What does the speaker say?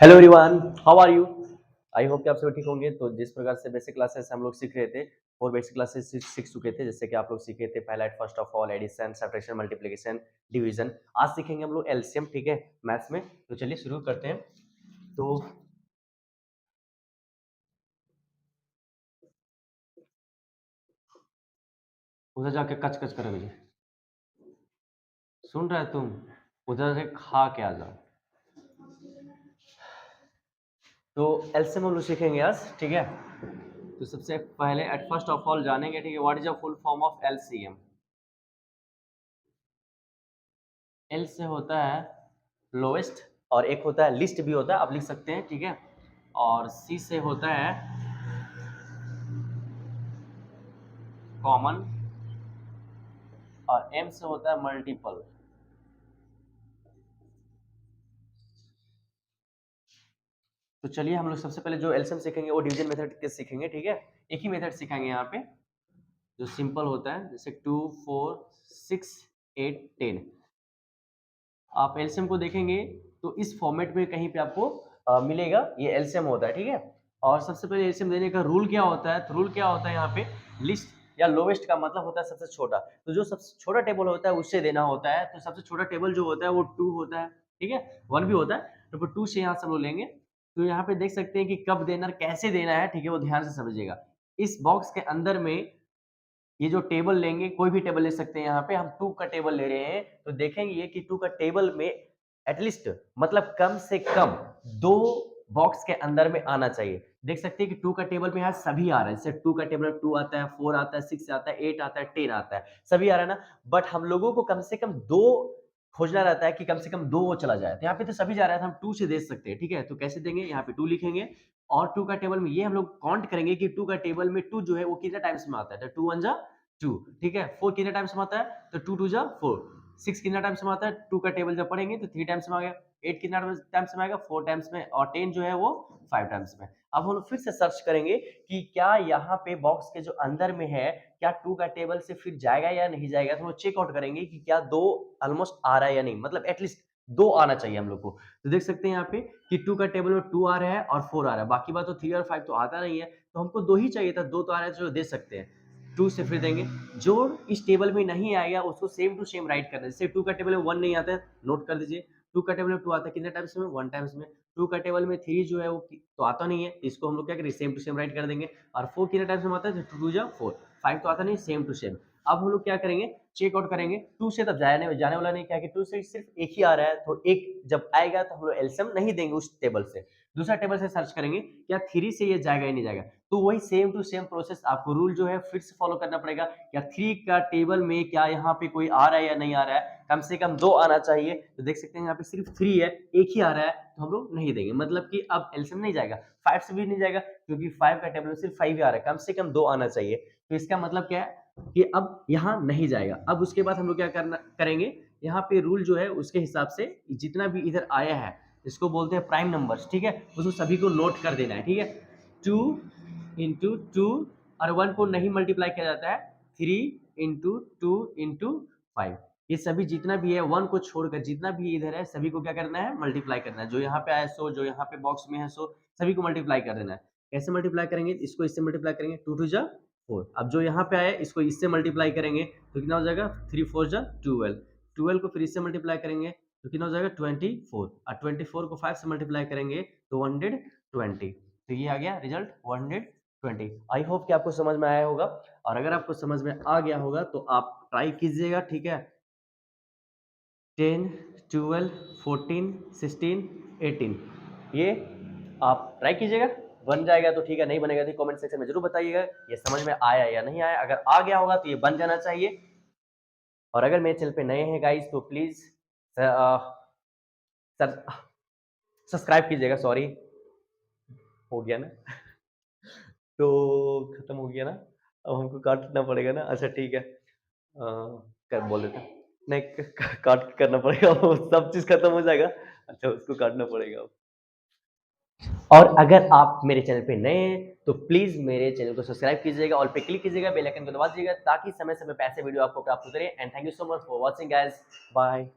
Hello everyone, how are you? I hope कि आप सभी ठीक होंगे। तो जिस प्रकार से बेसिक क्लासेस हम लोग सीख रहे थे, 4 बेसिक क्लासेस सीख चुके थे। जैसे कि आप लोग सीखे थे पहला first of all addition, subtraction, multiplication, division. आज सीखेंगे हम लोग एलसीएम, ठीक है, मैथ्स में। तो चलिए शुरू करते हैं। तो उधर जाके कच कच कर मुझे सुन रहा है तुम? उधर से खा के आ जाओ। तो एलसीएम हम लोग सीखेंगे आज, ठीक है। तो सबसे पहले एट फर्स्ट ऑफ ऑल जानेंगे, ठीक है, what is the full form of LCM. L से होता है लोएस्ट, और एक होता है लिस्ट भी होता है, आप लिख सकते हैं, ठीक है। और सी से होता है कॉमन, और एम से होता है मल्टीपल। तो चलिए हम लोग सबसे पहले जो एलसीएम सीखेंगे वो डिवीजन मेथड के सीखेंगे, ठीक है। एक ही मेथड सिखाएंगे यहाँ पे जो सिंपल होता है, जैसे 2, 4, 6, 8, 10। आप एलसीएम को देखेंगे तो इस फॉर्मेट में कहीं पे आपको मिलेगा, ये एलसीएम होता है, ठीक है। और सबसे पहले एलसीएम देने का रूल क्या होता है? तो रूल क्या होता है यहाँ पे, लिस्ट या लोवेस्ट का मतलब होता है सबसे छोटा। तो जो सबसे छोटा टेबल होता है उससे देना होता है। तो सबसे छोटा टेबल जो होता है वो 2 होता है, ठीक है। 1 भी होता है, तो 2 से यहाँ सब लोग लेंगे। तो यहाँ पे देख सकते हैं कि कब देना, कैसे देना है, ठीक है, वो ध्यान से समझिएगा। इस बॉक्स के अंदर में ये जो टेबल लेंगे, कोई भी टेबल ले सकते हैं। यहाँ पे हम 2 का टेबल ले रहे हैं, तो देखेंगे ये कि 2 का टेबल में एटलीस्ट मतलब कम से कम 2 बॉक्स के अंदर में आना चाहिए। देख सकते हैं कि 2 का टेबल में यहाँ सभी आ रहा है। जैसे 2 का टेबल में 2 आता है, 4 आता है, 6 आता है, 8 आता है, 10 आता है, सभी आ रहा है ना। बट हम लोगों को कम से कम 2 खोजना रहता है कि कम से कम 2 वो चला जाए। तो यहाँ पे तो सभी जा रहा है, तो हम 2 से दे सकते हैं, ठीक है। तो कैसे देंगे, यहाँ पे 2 लिखेंगे, और 2 का टेबल में ये हम लोग काउंट करेंगे कि 2 का टेबल में 2 जो है वो कितने टाइम्स में आता है। तो 2 1 जा 2, ठीक है। 4 कितने टाइम्स में आता है? तो 2 2 जा 4। 6 कितना टाइम्स में आता है? 2 का टेबल जब पढ़ेंगे तो 3 टाइम्स में आ गया। 8 कितना टाइम्स में आएगा? 4 टाइम्स में। और 10 जो है वो 5 टाइम्स में। अब हम लोग फिर से सर्च करेंगे कि क्या यहाँ पे बॉक्स के जो अंदर में है, क्या 2 का टेबल से फिर जाएगा या नहीं जाएगा। तो वो चेक आउट करेंगे कि क्या 2 ऑलमोस्ट आ रहा है या नहीं, मतलब एटलीस्ट 2 आना चाहिए हम लोग को। तो देख सकते हैं यहाँ पे कि 2 का टेबल में 2 आ रहा है और 4 आ रहा है, बाकी बात तो 3 और 5 तो आता नहीं है। तो हमको 2 ही चाहिए था, 2 तो आ रहा है, जो दे सकते हैं। 2 से फिर देंगे, जो इस टेबल में नहीं आएगा उसको सेम टू सेम राइट करना है। जैसे 2 का टेबल में 1 नहीं आता है, नोट कर दीजिए। 2 का टेबल में 2 आता है, कितने टाइम्स में? 1 टाइम्स में। 2 का टेबल में 3 जो है वो तो आता नहीं है, इसको हम लोग क्या करेंगे, सेम टू सेम राइट कर देंगे। और 4 कितने टाइम्स में आता है? 2 2 जा 4। 5 तो आता नहीं, सेम टू सेम। अब हम लोग क्या करेंगे, चेक आउट करेंगे। 2 से तब जाने वाला नहीं, क्या कि 2 से सिर्फ एक ही आ रहा है, तो एक जब आएगा तो हम लोग एलसीएम नहीं देंगे उस टेबल से। दूसरा टेबल से सर्च करेंगे, क्या 3 से ये जाएगा या नहीं जाएगा। तो वही सेम टू सेम प्रोसेस आपको रूल जो है फिर से फॉलो करना पड़ेगा। क्या 3 का टेबल में क्या यहाँ पे कोई आ रहा है या नहीं आ रहा है, कम से कम 2 आना चाहिए। तो देख सकते हैं यहाँ पे सिर्फ 3 है, एक ही आ रहा है, तो हम लोग नहीं देंगे, मतलब कि अब एलसीएम नहीं जाएगा। 5 से भी नहीं जाएगा, क्योंकि 5 का टेबल में सिर्फ 5 ही आ रहा है, कम से कम 2 आना चाहिए। तो इसका मतलब क्या है कि अब यहाँ नहीं जाएगा। अब उसके बाद हम लोग क्या करना करेंगे, यहाँ पे रूल जो है उसके हिसाब से जितना भी इधर आया है, इसको बोलते हैं प्राइम नंबर्स, ठीक है, उसको सभी को नोट कर देना है, ठीक है। 2 इंटू 2, और 1 को नहीं मल्टीप्लाई किया जाता है। 3 इंटू 2 इंटू 5, ये सभी जितना भी है 1 को छोड़कर जितना भी इधर है सभी को क्या करना है, मल्टीप्लाई करना है। जो यहाँ पे आया सो, जो यहाँ पे बॉक्स में है सो, सभी को मल्टीप्लाई कर देना है। कैसे मल्टीप्लाई करेंगे, इसको इससे मल्टीप्लाई करेंगे, 2 2 जा 4। अब जो यहाँ पे आया इसको इससे मल्टीप्लाई करेंगे तो कितना हो जाएगा, 3 4 जा 12। 12 को फिर इससे मल्टीप्लाई करेंगे तो कितना हो जाएगा, 24। और 24 को 5 से मल्टीप्लाई करेंगे तो 120। तो ये आ गया रिजल्ट 120। आई होप कि आपको समझ में आया होगा, और अगर आपको समझ में आ गया होगा तो आप ट्राई कीजिएगा, ठीक है। 10 12 14 16 18, ये आप ट्राई कीजिएगा। बन जाएगा तो ठीक है, नहीं बनेगा तो कमेंट सेक्शन में जरूर बताइएगा ये समझ में आया या नहीं आया। अगर आ गया होगा तो ये बन जाना चाहिए। और अगर मेरे चैनल पे नए हैं गाइस तो प्लीज सब्सक्राइब कीजिएगा। सॉरी, हो गया ना तो खत्म हो गया ना, अब हमको काटना पड़ेगा ना। अच्छा ठीक है, कर बोल देता, नहीं काट करना पड़ेगा वो सब चीज खत्म हो जाएगा। अच्छा उसको काटना पड़ेगा। और अगर आप मेरे चैनल पे नए हैं तो प्लीज मेरे चैनल को सब्सक्राइब कीजिएगा, ऑल पे क्लिक कीजिएगा, बेल आइकन को दबा दीजिएगा ताकि समय समय पे ऐसे वीडियो आपको प्राप्त होते रहे। And thank you so much for watching guys, bye.